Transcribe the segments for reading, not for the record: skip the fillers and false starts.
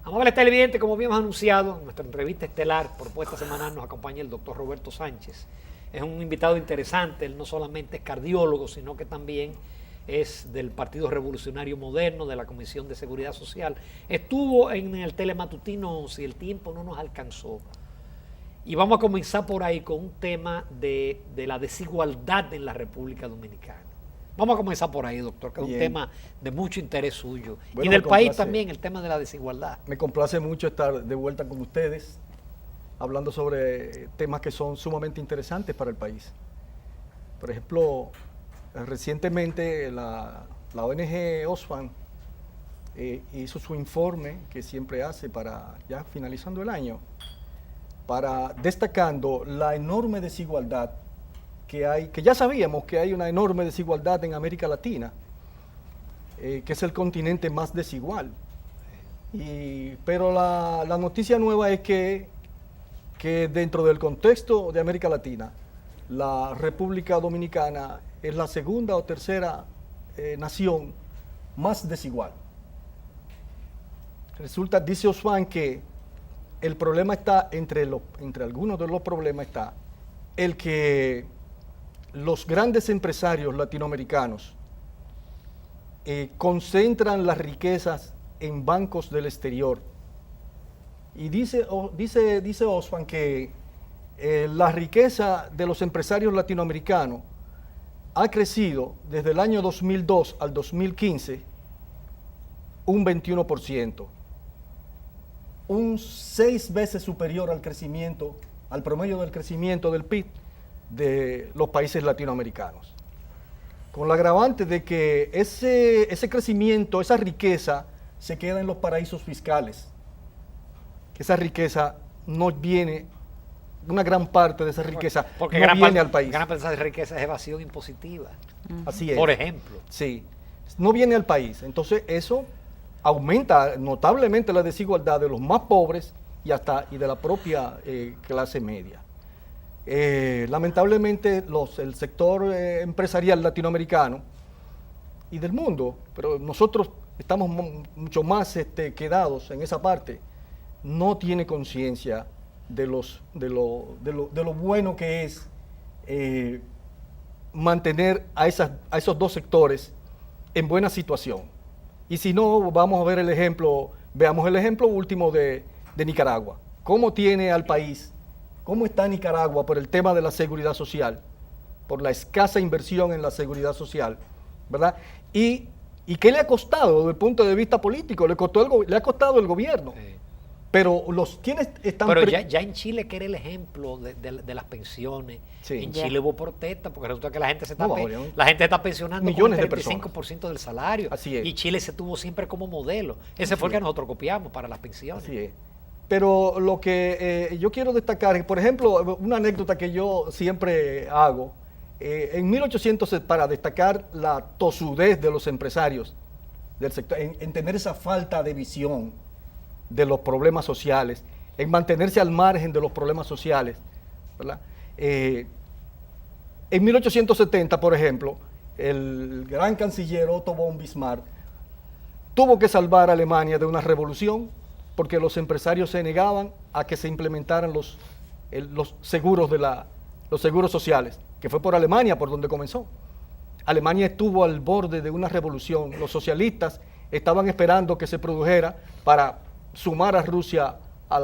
Amable televidente, como habíamos anunciado en nuestra entrevista estelar, propuesta semanal, nos acompaña el doctor Roberto Sánchez. Es un invitado interesante, él no solamente es cardiólogo, sino que también es del Partido Revolucionario Moderno, de la Comisión de Seguridad Social. Estuvo en el telematutino Si el tiempo no nos alcanzó. Y vamos a comenzar por ahí con un tema de la desigualdad en la República Dominicana. Vamos a comenzar por ahí, doctor, que es un tema de mucho interés suyo. Bueno, y del país también, el tema de la desigualdad. Me complace mucho estar de vuelta con ustedes, hablando sobre temas que son sumamente interesantes para el país. Por ejemplo, recientemente la ONG Oxfam hizo su informe que siempre hace para ya finalizando el año, para destacando la enorme desigualdad que hay, que ya sabíamos que hay una enorme desigualdad en América Latina, que es el continente más desigual. Pero la noticia nueva es que dentro del contexto de América Latina, la República Dominicana es la segunda o tercera nación más desigual. Resulta, dice Oxfam, que el problema está, entre algunos de los problemas está el que los grandes empresarios latinoamericanos concentran las riquezas en bancos del exterior. Y dice Oxfam que la riqueza de los empresarios latinoamericanos ha crecido desde el año 2002 al 2015 un 21%, un 6 veces superior al crecimiento, al promedio del crecimiento del PIB de los países latinoamericanos. Con la agravante de que ese crecimiento, esa riqueza, se queda en los paraísos fiscales. Que esa riqueza no viene, una gran parte de esa riqueza porque no viene al país. Gran parte de esa riqueza es evasión impositiva. Así es. Por ejemplo. Sí, no viene al país. Entonces eso aumenta notablemente la desigualdad de los más pobres y de la propia clase media. Lamentablemente el sector empresarial latinoamericano y del mundo, pero nosotros estamos mucho más quedados en esa parte, no tiene conciencia de lo bueno que es mantener a esos dos sectores en buena situación. Y si no, vamos a ver veamos el ejemplo último de Nicaragua. ¿Cómo tiene al país? ¿Cómo está Nicaragua por el tema de la seguridad social? Por la escasa inversión en la seguridad social, ¿verdad? ¿Y qué le ha costado desde el punto de vista político? Le ha costado el gobierno. Sí. Pero quienes están... Pero ya en Chile, que era el ejemplo de las pensiones, sí. En Chile hubo protesta porque resulta que la gente se está pensionando millones con el 35% del salario. Así es. Y Chile se tuvo siempre como modelo. Ese fue el que nosotros copiamos para las pensiones. Así es. Pero lo que yo quiero destacar, por ejemplo, una anécdota que yo siempre hago, en 1800, para destacar la tosudez de los empresarios del sector, en tener esa falta de visión de los problemas sociales, en mantenerse al margen de los problemas sociales, ¿verdad? En 1870, por ejemplo, el gran canciller Otto von Bismarck tuvo que salvar a Alemania de una revolución porque los empresarios se negaban a que se implementaran los seguros los seguros sociales, que fue por Alemania por donde comenzó. Alemania estuvo al borde de una revolución. Los socialistas estaban esperando que se produjera para sumar a Rusia a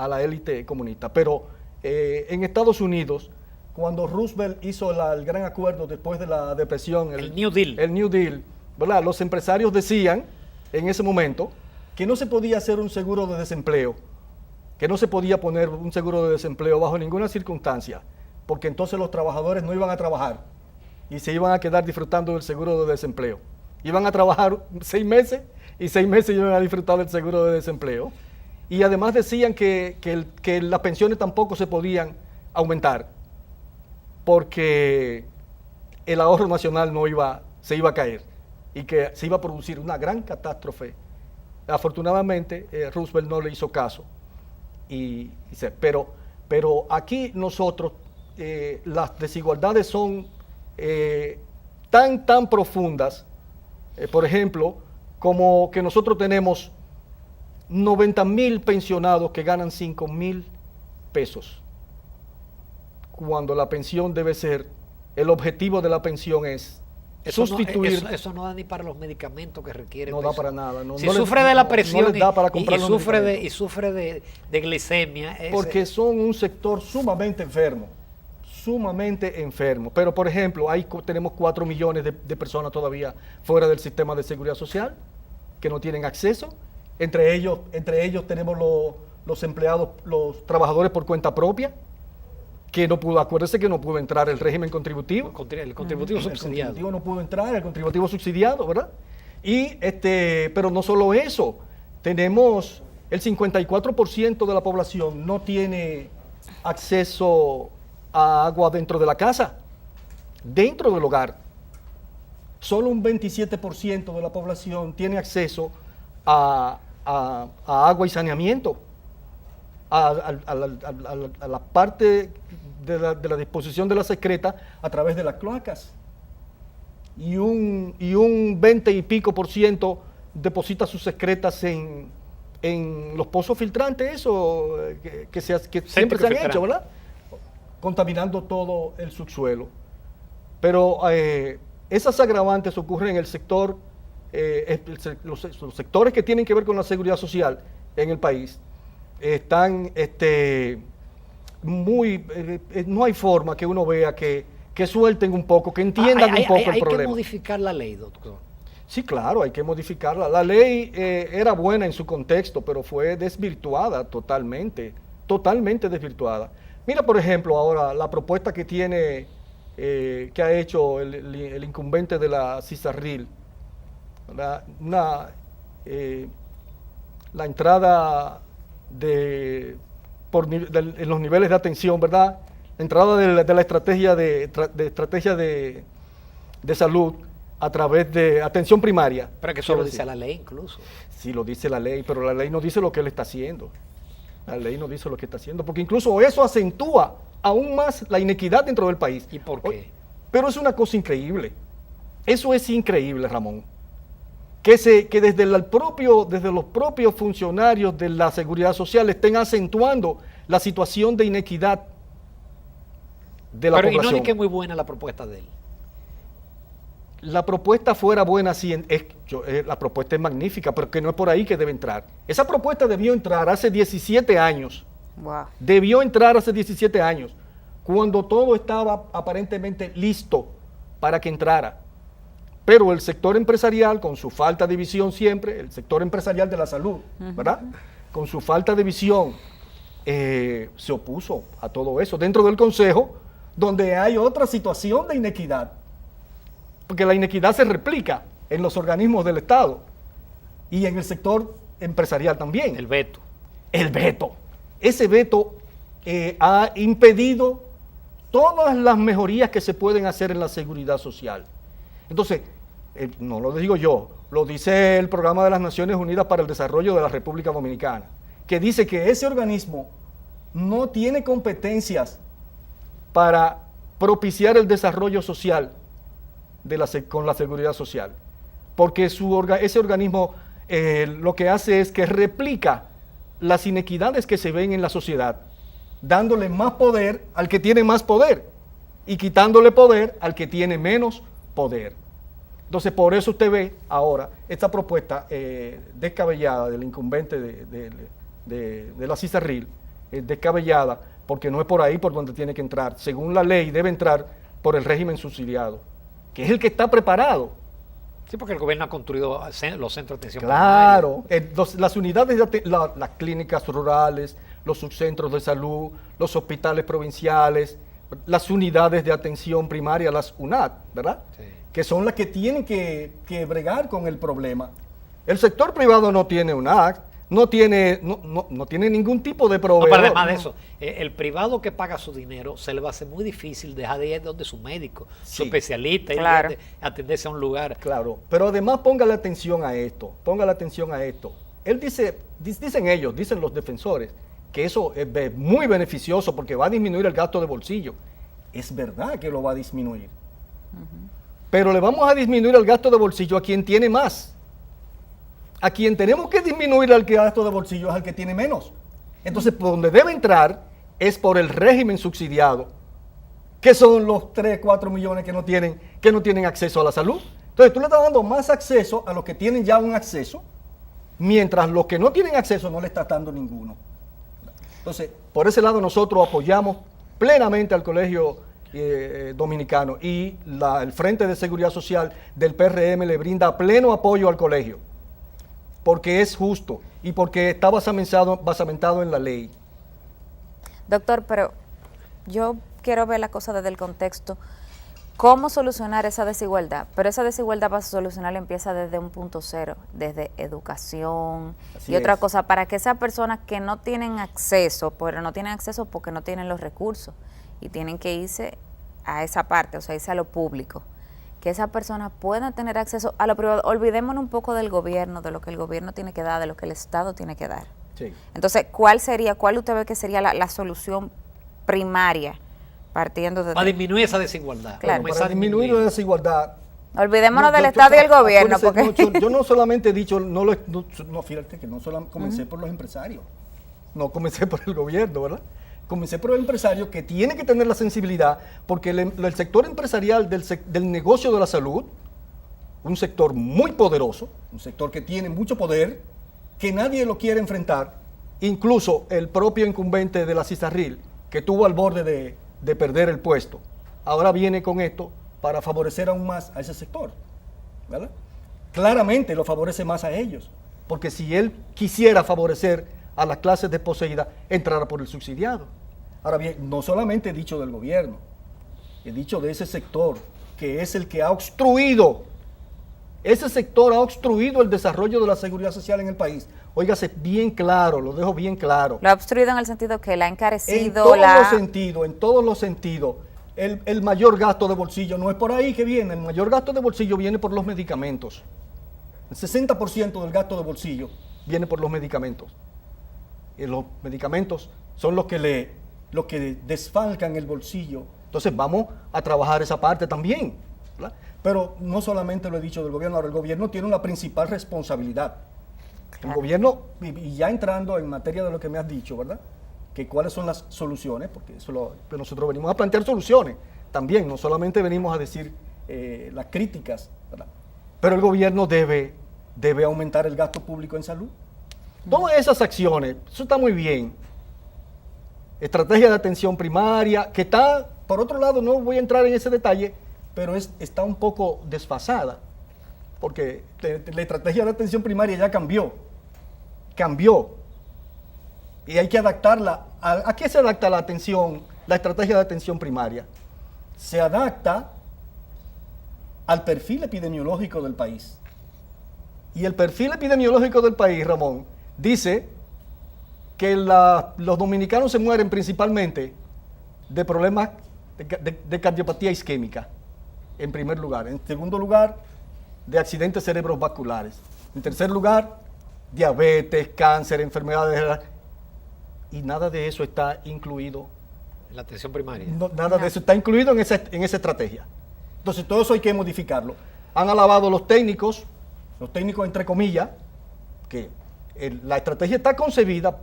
la élite comunista. Pero en Estados Unidos, cuando Roosevelt hizo el gran acuerdo después de la depresión, el New Deal. El New Deal, ¿verdad? Los empresarios decían en ese momento que no se podía hacer un seguro de desempleo, que no se podía poner un seguro de desempleo bajo ninguna circunstancia, porque entonces los trabajadores no iban a trabajar y se iban a quedar disfrutando del seguro de desempleo. Iban a trabajar 6 meses y 6 meses iban a disfrutar del seguro de desempleo. Y además decían que las pensiones tampoco se podían aumentar, porque el ahorro nacional se iba a caer y que se iba a producir una gran catástrofe. Afortunadamente, Roosevelt no le hizo caso. Pero aquí nosotros, las desigualdades son tan profundas, por ejemplo, como que nosotros tenemos 90,000 pensionados que ganan 5,000 pesos, cuando la pensión debe ser, el objetivo de la pensión es sustituir. Eso no da ni para los medicamentos que requiere. No da para nada. Si sufre de la presión no les da para comprar los y sufre de glicemia. Porque son un sector sumamente enfermo. Pero, por ejemplo, tenemos 4 millones de personas todavía fuera del sistema de seguridad social que no tienen acceso. Entre ellos tenemos los empleados, los trabajadores por cuenta propia, que no pudo, acuérdese que no pudo entrar el régimen contributivo. El contributivo subsidiado. El contributivo no pudo entrar, el contributivo subsidiado, ¿verdad? Pero no solo eso, tenemos el 54% de la población no tiene acceso a agua dentro de la casa, dentro del hogar. Solo un 27% de la población tiene acceso a agua y saneamiento, a la parte de la disposición de la secreta a través de las cloacas. Y un 20 y pico por ciento deposita sus secretas en los pozos filtrantes, eso que siempre se han hecho, ¿verdad? Contaminando todo el subsuelo. Pero esas agravantes ocurren en el sector, los sectores que tienen que ver con la seguridad social en el país están no hay forma que uno vea que suelten un poco, que entiendan un poco el problema. Hay que modificar la ley, doctor. Sí, claro, hay que modificarla. La ley era buena en su contexto, pero fue desvirtuada totalmente desvirtuada. Mira, por ejemplo, ahora la propuesta que tiene, que ha hecho el incumbente de la Cisarril, la entrada en los niveles de atención, ¿verdad? La entrada de la estrategia de salud a través de atención primaria. Pero que eso lo dice la ley incluso. Sí, lo dice la ley, pero la ley no dice lo que él está haciendo. La ley no dice lo que está haciendo, porque incluso eso acentúa aún más la inequidad dentro del país. ¿Y por qué? Pero es una cosa increíble. Eso es increíble, Ramón. Que desde los propios funcionarios de la seguridad social estén acentuando la situación de inequidad de la población. Pero y no es que es muy buena la propuesta de él. La propuesta fuera buena, sí, la propuesta es magnífica, pero que no es por ahí que debe entrar. Esa propuesta debió entrar hace 17 años. Wow. Debió entrar hace 17 años, cuando todo estaba aparentemente listo para que entrara. Pero el sector empresarial, con su falta de visión siempre, el sector empresarial de la salud, ¿verdad? Con su falta de visión, se opuso a todo eso. Dentro del Consejo, donde hay otra situación de inequidad, porque la inequidad se replica en los organismos del Estado y en el sector empresarial también. El veto. El veto. Ese veto ha impedido todas las mejorías que se pueden hacer en la seguridad social. Entonces, no lo digo yo, lo dice el Programa de las Naciones Unidas para el Desarrollo de la República Dominicana, que dice que ese organismo no tiene competencias para propiciar el desarrollo social con la seguridad social, porque ese organismo lo que hace es que replica las inequidades que se ven en la sociedad, dándole más poder al que tiene más poder y quitándole poder al que tiene menos poder. Entonces, por eso usted ve ahora esta propuesta descabellada del incumbente de la Cisarril, descabellada, porque no es por ahí por donde tiene que entrar. Según la ley, debe entrar por el régimen subsidiado, que es el que está preparado. Sí, porque el gobierno ha construido los centros de atención. Claro, las unidades, las clínicas rurales, los subcentros de salud, los hospitales provinciales, las unidades de atención primaria, las UNAD, ¿verdad? Sí. Que son las que tienen que bregar con el problema. El sector privado no tiene UNAD, no tiene ningún tipo de proveedor. No, pero además de eso, el privado que paga su dinero se le va a hacer muy difícil dejar de ir donde su médico, sí, su especialista, claro, y atenderse a un lugar. Claro, pero además póngale atención a esto, Él dicen los defensores, que eso es muy beneficioso porque va a disminuir el gasto de bolsillo. Es verdad que lo va a disminuir. Pero le vamos a disminuir el gasto de bolsillo a quien tiene más. a quien tenemos que disminuir el gasto de bolsillo es al que tiene menos. Entonces, por donde debe entrar es por el régimen subsidiado, que son los 3, 4 millones que no tienen acceso a la salud. Entonces, tú le estás dando más acceso a los que tienen ya un acceso, mientras los que no tienen acceso no le estás dando ninguno. Entonces, por ese lado nosotros apoyamos plenamente al Colegio Dominicano y el Frente de Seguridad Social del PRM le brinda pleno apoyo al colegio, porque es justo y porque está basamentado en la ley. Doctor, pero yo quiero ver la cosa desde el contexto. ¿Cómo solucionar esa desigualdad? Pero esa desigualdad para solucionarla empieza desde un punto cero, desde educación y otra cosa, para que esas personas que no tienen acceso, pero no tienen acceso porque no tienen los recursos y tienen que irse a esa parte, o sea, irse a lo público, que esas personas puedan tener acceso a lo privado. Olvidémonos un poco del gobierno, de lo que el gobierno tiene que dar, de lo que el Estado tiene que dar. Sí. Entonces, ¿cuál usted ve que sería la solución primaria? Partiendo de... Para disminuir esa desigualdad. Claro. Para disminuir la desigualdad. Olvidémonos del Estado y el gobierno. Yo no solamente he dicho, fíjate que no solamente comencé por los empresarios, no comencé por el gobierno, ¿verdad? Comencé por el empresario que tiene que tener la sensibilidad, porque el sector empresarial del negocio de la salud, un sector muy poderoso, un sector que tiene mucho poder, que nadie lo quiere enfrentar, incluso el propio incumbente de la CISARRIL, que estuvo al borde de perder el puesto, ahora viene con esto para favorecer aún más a ese sector, ¿verdad? Claramente lo favorece más a ellos, porque si él quisiera favorecer a las clases desposeídas, entrara por el subsidiado. Ahora bien, no solamente he dicho del gobierno, he dicho de ese sector, que es el que ha obstruido, ese sector ha obstruido el desarrollo de la seguridad social en el país. Óigase bien claro, lo dejo bien claro. Lo ha obstruido en el sentido que la ha encarecido. En todos los sentidos. El mayor gasto de bolsillo no es por ahí que viene, el mayor gasto de bolsillo viene por los medicamentos. El 60% del gasto de bolsillo viene por los medicamentos. Y los medicamentos son los que desfalcan el bolsillo. Entonces vamos a trabajar esa parte también, ¿verdad? Pero no solamente lo he dicho del gobierno, ahora el gobierno tiene una principal responsabilidad. Claro. El gobierno, y ya entrando en materia de lo que me has dicho, ¿verdad? Que cuáles son las soluciones, porque que nosotros venimos a plantear soluciones también, no solamente venimos a decir las críticas, ¿verdad? Pero el gobierno debe aumentar el gasto público en salud. Todas esas acciones, eso está muy bien. Estrategia de atención primaria, que está, por otro lado, no voy a entrar en ese detalle, pero está un poco desfasada, porque la estrategia de atención primaria ya cambió, y hay que adaptarla. ¿A qué se adapta la estrategia de atención primaria? Se adapta al perfil epidemiológico del país. Y el perfil epidemiológico del país, Ramón, dice que los dominicanos se mueren principalmente de problemas de cardiopatía isquémica, en primer lugar. En segundo lugar, de accidentes cerebrovasculares. En tercer lugar, diabetes, cáncer, enfermedades. Y nada de eso está incluido. En la atención primaria. Nada de eso está incluido en esa estrategia. Entonces, todo eso hay que modificarlo. Han alabado los técnicos entre comillas, que la estrategia está concebida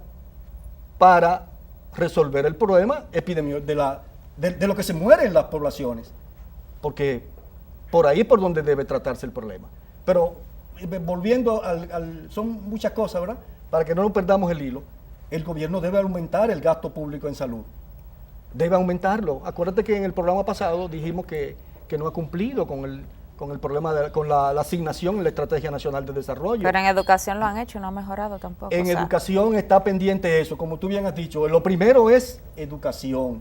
para resolver el problema epidemiológico de lo que se muere en las poblaciones, porque por ahí es por donde debe tratarse el problema. Pero volviendo son muchas cosas, ¿verdad? Para que no nos perdamos el hilo, el gobierno debe aumentar el gasto público en salud. Debe aumentarlo. Acuérdate que en el programa pasado dijimos que no ha cumplido con el problema, con la asignación en la Estrategia Nacional de Desarrollo. Pero en educación lo han hecho y no ha mejorado tampoco. En educación está pendiente eso, como tú bien has dicho. Lo primero es educación,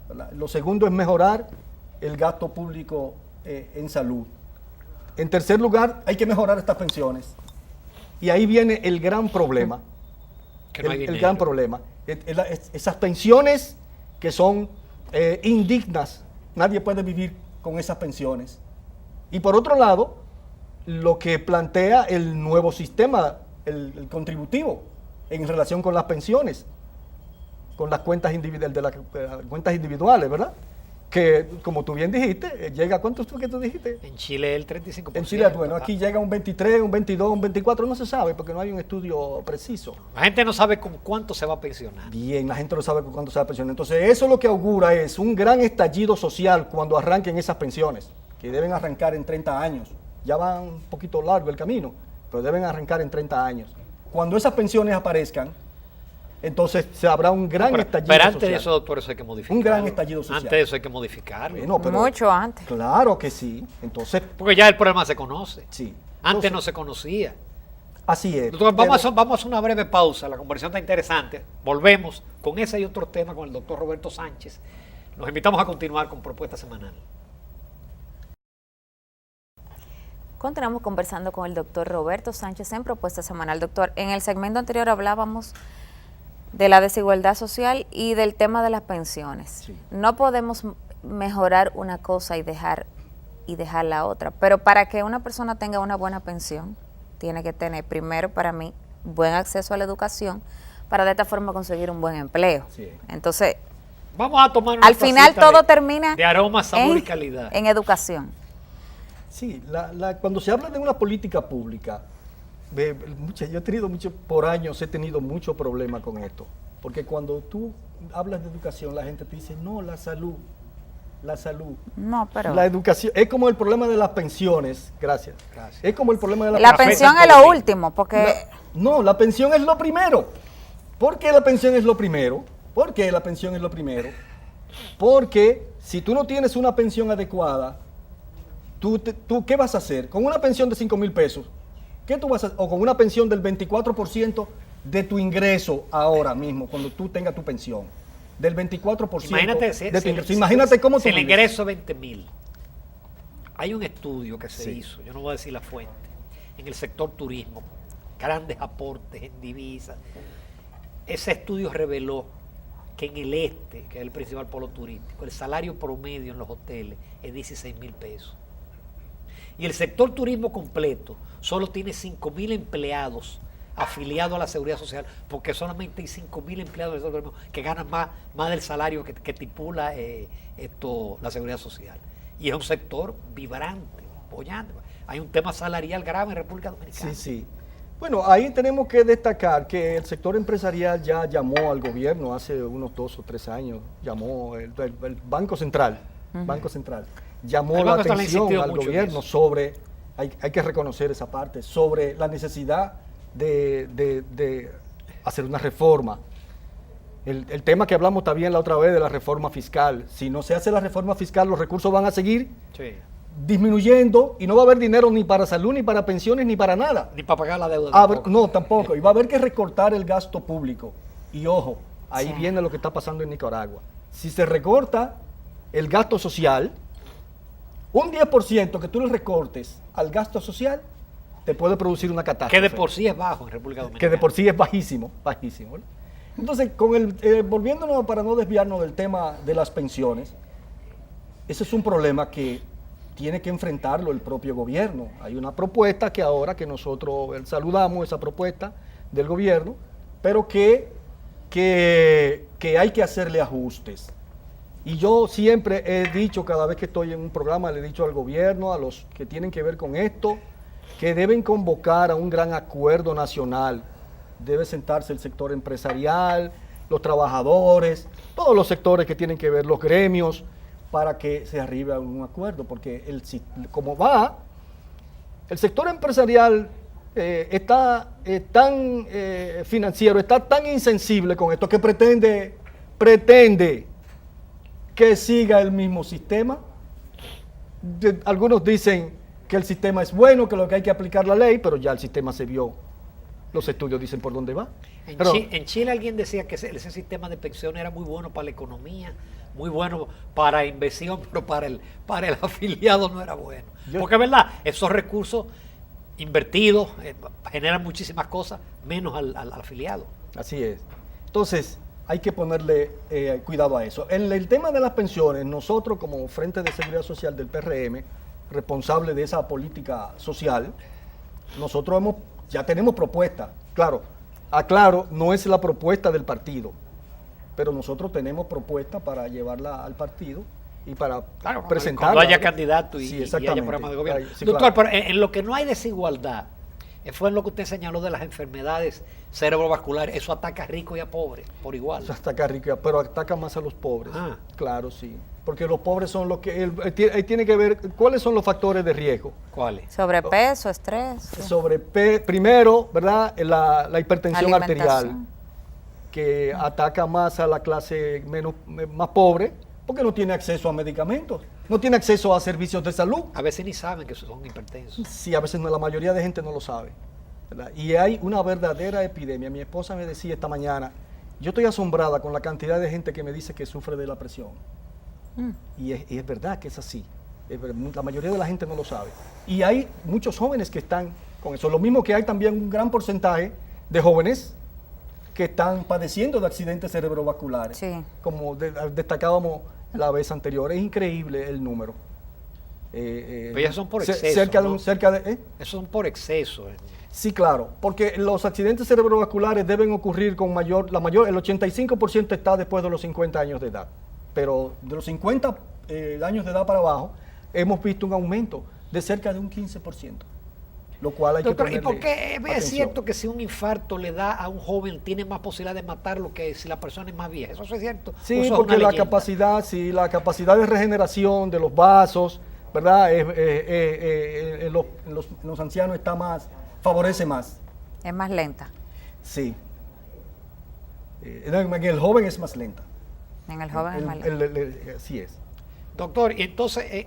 ¿verdad? Lo segundo es mejorar el gasto público en salud. En tercer lugar, hay que mejorar estas pensiones. Y ahí viene el gran problema. Que no hay dinero. El gran problema. Esas pensiones que son indignas. Nadie puede vivir con esas pensiones. Y por otro lado, lo que plantea el nuevo sistema, el contributivo, en relación con las pensiones, con las cuentas individuales, ¿verdad? que como tú bien dijiste, llega, ¿cuánto fue que tú dijiste? En Chile el 35%. En Chile, bueno, aquí llega un 23, un 22, un 24, no se sabe porque no hay un estudio preciso. La gente no sabe con cuánto se va a pensionar. Bien, la gente no sabe con cuánto se va a pensionar. Entonces, eso lo que augura es un gran estallido social cuando arranquen esas pensiones, que deben arrancar en 30 años. Ya va un poquito largo el camino, pero deben arrancar en 30 años. Cuando esas pensiones aparezcan, entonces se habrá un gran estallido social. Pero antes de eso, doctor, eso hay que modificarlo. Un gran estallido social. Antes de eso hay que modificarlo. Bueno, pero Mucho antes. claro que sí. Entonces, Porque ya el problema se conoce. sí. Antes Entonces, no se conocía. así es. Doctor, Pero- vamos a hacer una breve pausa. La conversación está interesante. Volvemos con ese y otros temas con el doctor Roberto Sánchez. Los invitamos a continuar con Propuesta Semanal. Continuamos conversando con el doctor Roberto Sánchez en Propuesta Semanal. Doctor, en el segmento anterior hablábamos de la desigualdad social y del tema de las pensiones. Sí. No podemos mejorar una cosa y dejar la otra, pero para que una persona tenga una buena pensión, tiene que tener, primero, para mí, buen acceso a la educación, para de esta forma conseguir un buen empleo. Sí. Entonces, Vamos a tomar una al final tacita todo de- termina de aroma, sabor y en, calidad. en educación. Sí, cuando se habla de una política pública, yo he tenido por años he tenido mucho problema con esto, porque cuando tú hablas de educación, la gente te dice, no, la salud. No, pero La educación, es como el problema de las pensiones, gracias. Gracias. Es como el problema de la café pensión Santo es lo Domingo. último, porque No, la pensión es lo primero. ¿Por qué la pensión es lo primero? ¿Por qué la pensión es lo primero? Porque si tú no tienes una pensión adecuada, ¿tú qué vas a hacer? Con una pensión de 5,000 pesos, ¿qué tú vas a hacer? O con una pensión del 24% de tu ingreso ahora mismo, cuando tú tengas tu pensión. Del 24% Imagínate, de tu ingreso. Imagínate cómo si tú el vives. ingreso es 20,000. Hay un estudio que se Sí. hizo, yo no voy a decir la fuente, en el sector turismo, grandes aportes en divisas. Ese estudio reveló que en el este, que es el principal polo turístico, el salario promedio en los hoteles es 16,000 pesos. Y el sector turismo completo solo tiene 5,000 empleados afiliados a la Seguridad Social, porque solamente hay 5,000 empleados del sector turismo que ganan más del salario que estipula la Seguridad Social. Y es un sector vibrante, bollante. Hay un tema salarial grave en República Dominicana. Sí, sí. Bueno, ahí tenemos que destacar que el sector empresarial ya llamó al gobierno hace unos 2 o 3 años, llamó el Banco Central, Banco Central, llamó El la Banco Central ha atención insistido al mucho en gobierno eso. sobre, hay que reconocer esa parte, sobre la necesidad de hacer una reforma. El tema que hablamos también la otra vez de la reforma fiscal, si no se hace la reforma fiscal, los recursos van a seguir Sí. disminuyendo y no va a haber dinero ni para salud, ni para pensiones, ni para nada. Ni para pagar la deuda. tampoco. No, tampoco. Y va a haber que recortar el gasto público. Y ojo, ahí Sí. viene lo que está pasando en Nicaragua. Si se recorta el gasto social, un 10% que tú le recortes al gasto social, te puede producir una catástrofe. Que de por sí es bajo en República Dominicana. Que de por sí es bajísimo, bajísimo. ¿Verdad? Entonces, volviéndonos para no desviarnos del tema de las pensiones, ese es un problema que tiene que enfrentarlo el propio gobierno. Hay una propuesta que ahora que nosotros saludamos, esa propuesta del gobierno, pero que hay que hacerle ajustes. Y yo siempre he dicho, cada vez que estoy en un programa, le he dicho al gobierno, a los que tienen que ver con esto, que deben convocar a un gran acuerdo nacional. Debe sentarse el sector empresarial, los trabajadores, todos los sectores que tienen que ver, los gremios, para que se arribe a un acuerdo, porque como va, el sector empresarial está tan financiero, está tan insensible con esto que pretende que siga el mismo sistema. Algunos dicen que el sistema es bueno, que lo que hay que aplicar la ley, pero ya el sistema se vio. Los estudios dicen por dónde va. Pero- En Chile alguien decía que ese sistema de pensión era muy bueno para la economía, muy bueno para inversión, pero para el afiliado no era bueno. Porque es verdad, esos recursos invertidos generan muchísimas cosas, menos al afiliado. Así es. Entonces, hay que ponerle cuidado a eso. En el tema de las pensiones, nosotros como Frente de Seguridad Social del PRM, responsable de esa política social, nosotros ya tenemos propuesta. Claro, aclaro, no es la propuesta del partido, pero nosotros tenemos propuesta para llevarla al partido y para Claro, presentarla. cuando haya candidato y, Sí, y haya exactamente. programa de gobierno. Sí, Doctor, claro. pero en lo que no hay desigualdad, fue en lo que usted señaló de las enfermedades cerebrovasculares, eso ataca a ricos y a pobres por igual. Eso ataca rico, pero ataca más a los pobres. Ah. Claro, sí. Porque los pobres son los que... Ahí tiene que ver cuáles son los factores de riesgo. ¿Cuáles? Sobrepeso, estrés. Primero, ¿verdad? La hipertensión arterial, Alimentación. que ataca más a la clase más pobre, porque no tiene acceso a medicamentos, no tiene acceso a servicios de salud. A veces ni saben que son hipertensos. Sí, a veces la mayoría de gente no lo sabe, ¿verdad? Y hay una verdadera epidemia. Mi esposa me decía esta mañana, yo estoy asombrada con la cantidad de gente que me dice que sufre de la presión. Y es verdad que es así. La mayoría de la gente no lo sabe. Y hay muchos jóvenes que están con eso. Lo mismo que hay también un gran porcentaje de jóvenes que están padeciendo de accidentes cerebrovasculares. Sí. Como destacábamos la vez anterior. Es increíble el número. Pero ya son por exceso, Cerca ¿no? de Esos son por exceso. Sí, claro, porque los accidentes cerebrovasculares deben ocurrir con el 85% está después de los 50 años de edad. Pero de los 50 años de edad para abajo, hemos visto un aumento de cerca de un 15%, lo cual hay Doctor, que ¿y ponerle por qué es atención. cierto que si un infarto le da a un joven tiene más posibilidad de matarlo que si la persona es más vieja? ¿Eso es cierto? ¿O Sí, eso es porque una la leyenda? capacidad de regeneración de los vasos, ¿verdad? En los ancianos favorece más. Es más lenta. Sí. En el joven es más lenta. En el joven es más lenta. Así es. Doctor, y entonces,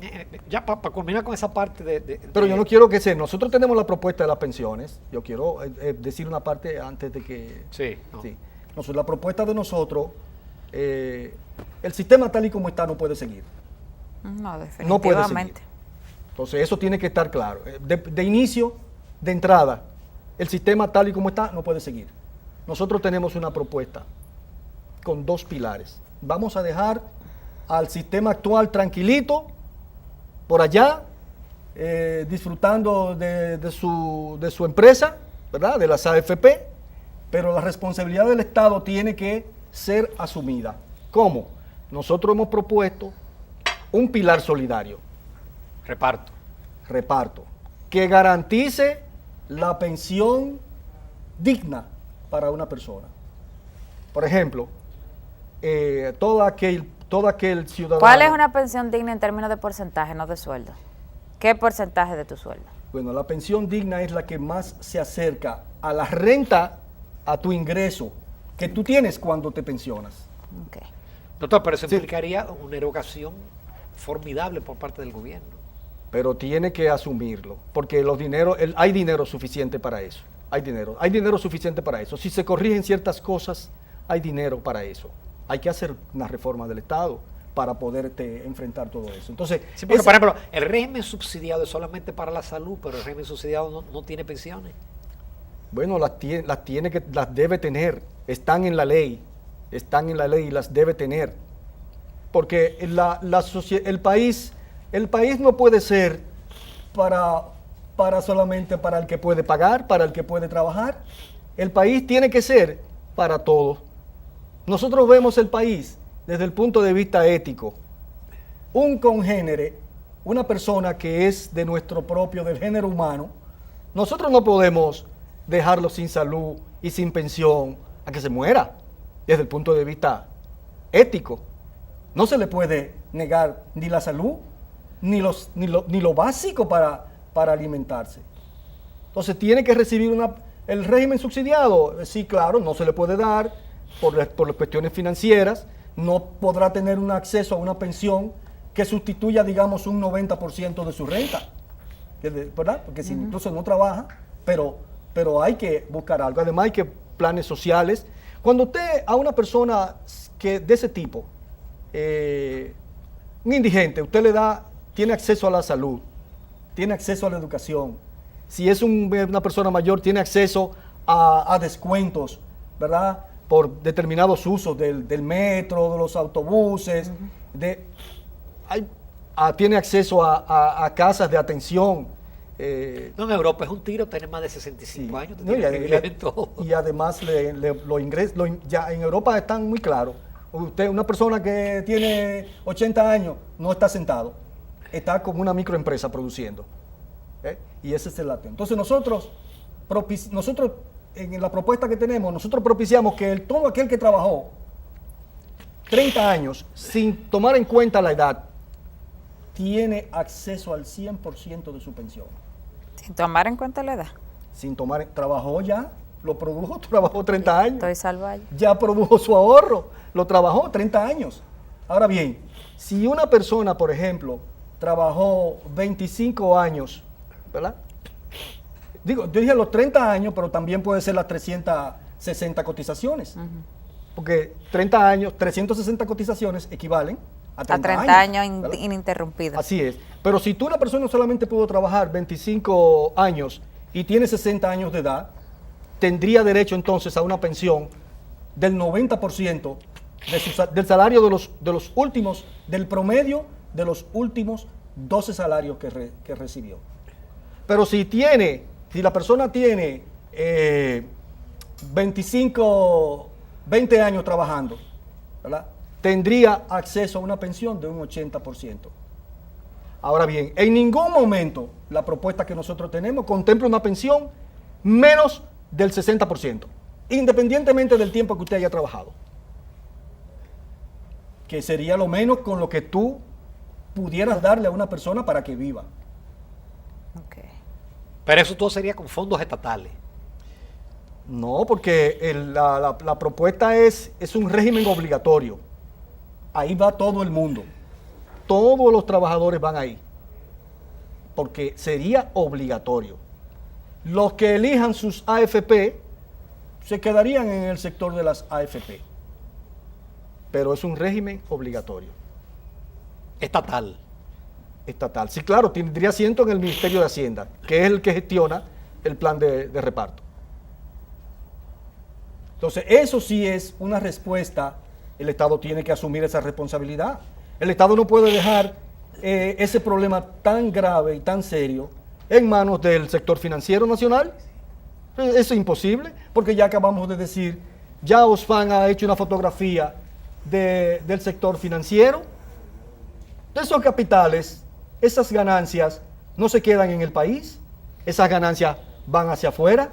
ya para culminar con esa parte Pero yo no quiero nosotros tenemos la propuesta de las pensiones, yo quiero decir una parte antes de que... Sí, no. Sí. La propuesta de nosotros, el sistema tal y como está no puede seguir. No, No puede definitivamente. seguir. Entonces eso tiene que estar claro. De inicio, de entrada, el sistema tal y como está no puede seguir. Nosotros tenemos una propuesta con 2 pilares. Vamos a dejar al sistema actual tranquilito, por allá, disfrutando de su empresa, ¿verdad? De las AFP, pero la responsabilidad del Estado tiene que ser asumida. ¿Cómo? Nosotros hemos propuesto un pilar solidario, reparto, que garantice la pensión digna para una persona. Por ejemplo, todo aquel ciudadano... ¿Cuál es una pensión digna en términos de porcentaje, no de sueldo? ¿Qué porcentaje de tu sueldo? Bueno, la pensión digna es la que más se acerca a la renta, a tu ingreso que tú tienes cuando te pensionas. Okay. Doctor, pero eso Sí. implicaría una erogación formidable por parte del gobierno. Pero tiene que asumirlo, porque hay dinero suficiente para eso. Hay dinero suficiente para eso. Si se corrigen ciertas cosas, hay dinero para eso. Hay que hacer una reforma del Estado para poderte enfrentar todo eso. Entonces, Sí, porque, por ejemplo, el régimen subsidiado es solamente para la salud, pero el régimen subsidiado no tiene pensiones. bueno, las debe tener. Están en la ley y las debe tener. Porque el país no puede ser para solamente para el que puede pagar, para el que puede trabajar. El país tiene que ser para todos. Nosotros vemos el país desde el punto de vista ético. Un congénere, una persona que es de nuestro propio, del género humano, nosotros no podemos dejarlo sin salud y sin pensión a que se muera, desde el punto de vista ético. No se le puede negar ni la salud, ni lo básico para alimentarse. Entonces tiene que recibir el régimen subsidiado. Sí, claro, no se le puede dar por las cuestiones financieras, no podrá tener un acceso a una pensión que sustituya, digamos, un 90% de su renta, ¿verdad? Porque si incluso no trabaja, pero hay que buscar algo. Además hay que planes sociales. Cuando usted a una persona de ese tipo, un indigente, usted tiene acceso a la salud, tiene acceso a la educación. Si es una persona mayor, tiene acceso a descuentos, ¿verdad? Por determinados usos del metro, de los autobuses, tiene acceso a casas de atención. No, en Europa es un tiro tener más de 65 años. No, y además ya en Europa están muy claros. Usted, una persona que tiene 80 años, no está sentado, está como una microempresa produciendo. Y ese es el acto. Entonces nosotros en la propuesta que tenemos, nosotros propiciamos que todo aquel que trabajó 30 años sin tomar en cuenta la edad, tiene acceso al 100% de su pensión. Sin tomar en cuenta la edad. Trabajó ya, lo produjo, trabajó 30 años. Estoy salvaje. Ya produjo su ahorro, lo trabajó 30 años. Ahora bien, si una persona, por ejemplo, trabajó 25 años, ¿verdad? Yo dije los 30 años, pero también puede ser las 360 cotizaciones. Porque 30 años, 360 cotizaciones equivalen a 30 años ininterrumpidos. Así es. Pero si tú, una persona, solamente pudo trabajar 25 años y tiene 60 años de edad, tendría derecho entonces a una pensión del 90% del salario del promedio de los últimos 12 salarios que recibió. Pero si la persona tiene 20 años trabajando, ¿verdad?, tendría acceso a una pensión de un 80%. Ahora bien, en ningún momento la propuesta que nosotros tenemos contempla una pensión menos del 60%, independientemente del tiempo que usted haya trabajado, que sería lo menos con lo que tú pudieras darle a una persona para que viva. Okay. Pero eso todo sería con fondos estatales. No, porque la propuesta es un régimen obligatorio. Ahí va todo el mundo. Todos los trabajadores van ahí. Porque sería obligatorio. Los que elijan sus AFP se quedarían en el sector de las AFP. Pero es un régimen obligatorio. Estatal. Estatal. Sí, claro, tendría asiento en el Ministerio de Hacienda, que es el que gestiona el plan de reparto. Entonces, eso sí es una respuesta. El Estado tiene que asumir esa responsabilidad. El Estado no puede dejar ese problema tan grave y tan serio en manos del sector financiero nacional. Eso es imposible, porque ya acabamos de decir, ya Osfan ha hecho una fotografía del sector financiero. Esos capitales, esas ganancias no se quedan en el país, esas ganancias van hacia afuera.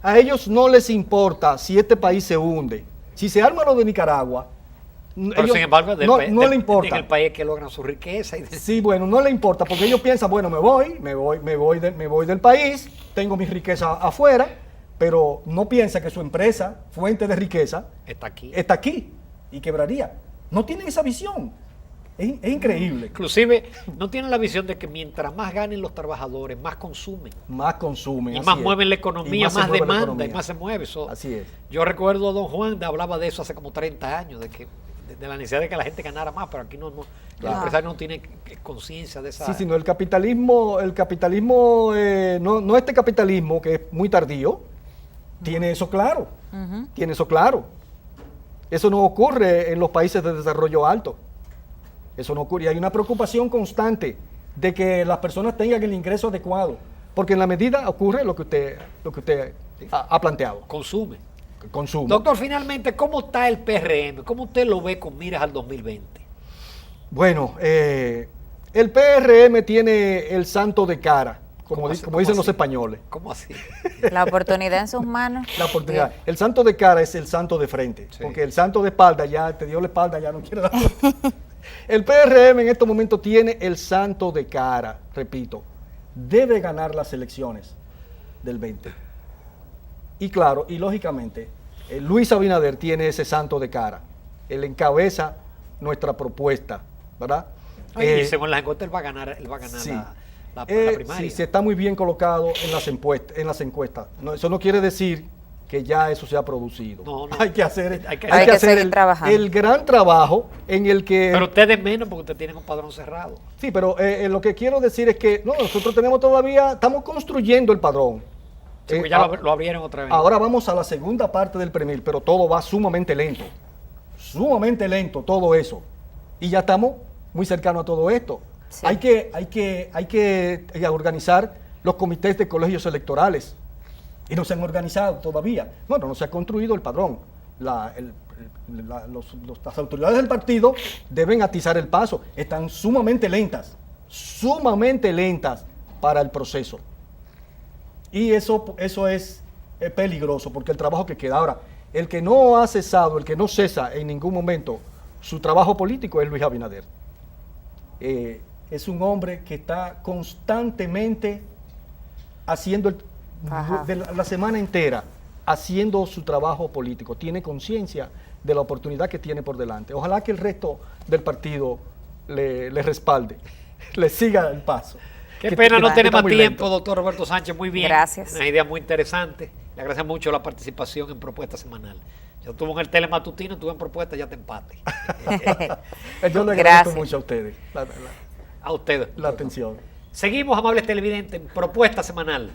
A ellos no les importa si este país se hunde. Si se arma lo de Nicaragua, pero sin embargo, no le importa. En el país que logran su riqueza. Sí, bueno, no le importa, porque ellos piensan, bueno, me voy del país, tengo mi riqueza afuera, pero no piensa que su empresa, fuente de riqueza, está aquí y quebraría. No tienen esa visión. Es increíble. Inclusive, no tienen la visión de que mientras más ganen los trabajadores, más consumen. Más consumen. Y más mueven la economía, más demanda y más se mueve. Así es. Yo recuerdo a don Juan hablaba de eso hace como 30 años, de la necesidad de que la gente ganara más, pero aquí no los empresarios no tienen conciencia de esa. Sí, sino el capitalismo no este capitalismo que es muy tardío, tiene eso claro. Tiene eso claro. Eso no ocurre en los países de desarrollo alto. Eso no ocurre. Y hay una preocupación constante de que las personas tengan el ingreso adecuado, porque en la medida ocurre lo que usted ha planteado. Consume. Consumo. Doctor, finalmente, ¿cómo está el PRM? ¿Cómo usted lo ve con miras al 2020? Bueno, el PRM tiene el santo de cara, como dicen los españoles. ¿Cómo así? La oportunidad en sus manos. La oportunidad. El santo de cara es el santo de frente, sí. Porque el santo de espalda ya te dio la espalda, ya no quiere dar. El PRM en estos momentos tiene el santo de cara, repito, debe ganar las elecciones del 20. Y claro, y lógicamente, Luis Abinader tiene ese santo de cara. Él encabeza nuestra propuesta, ¿verdad? Y según las encuestas, él va a ganar sí. la primaria. Sí, se está muy bien colocado en las encuestas. No, eso no quiere decir que ya eso se ha producido. No. Hay que hacer el gran trabajo en el que... Pero ustedes menos porque ustedes tienen un padrón cerrado. Sí, pero lo que quiero decir es que nosotros estamos construyendo el padrón. Sí, ya lo abrieron otra vez. Ahora vamos a la segunda parte del PREMIL, pero todo va sumamente lento todo eso. Y ya estamos muy cercanos a todo esto. Sí. Hay que organizar los comités de colegios electorales. Y no se han organizado todavía. Bueno, no se ha construido el padrón. las autoridades del partido deben atizar el paso. Están sumamente lentas para el proceso. Y eso es peligroso, porque el trabajo que queda. Ahora, el que no ha cesado, el que no cesa en ningún momento su trabajo político es Luis Abinader. Es un hombre que está constantemente haciendo de la semana entera, haciendo su trabajo político. Tiene conciencia de la oportunidad que tiene por delante. Ojalá que el resto del partido le respalde, le siga el paso. Qué pena no tener más tiempo, lento. doctor Roberto Sánchez. Muy bien. Gracias. Una idea muy interesante. Le agradezco mucho la participación en Propuesta Semanal. Yo estuve en el telematutino, estuve en Propuesta, ya te empate. Yo le agradezco Gracias. mucho a ustedes A ustedes. la atención. Seguimos, amables televidentes, en Propuesta Semanal.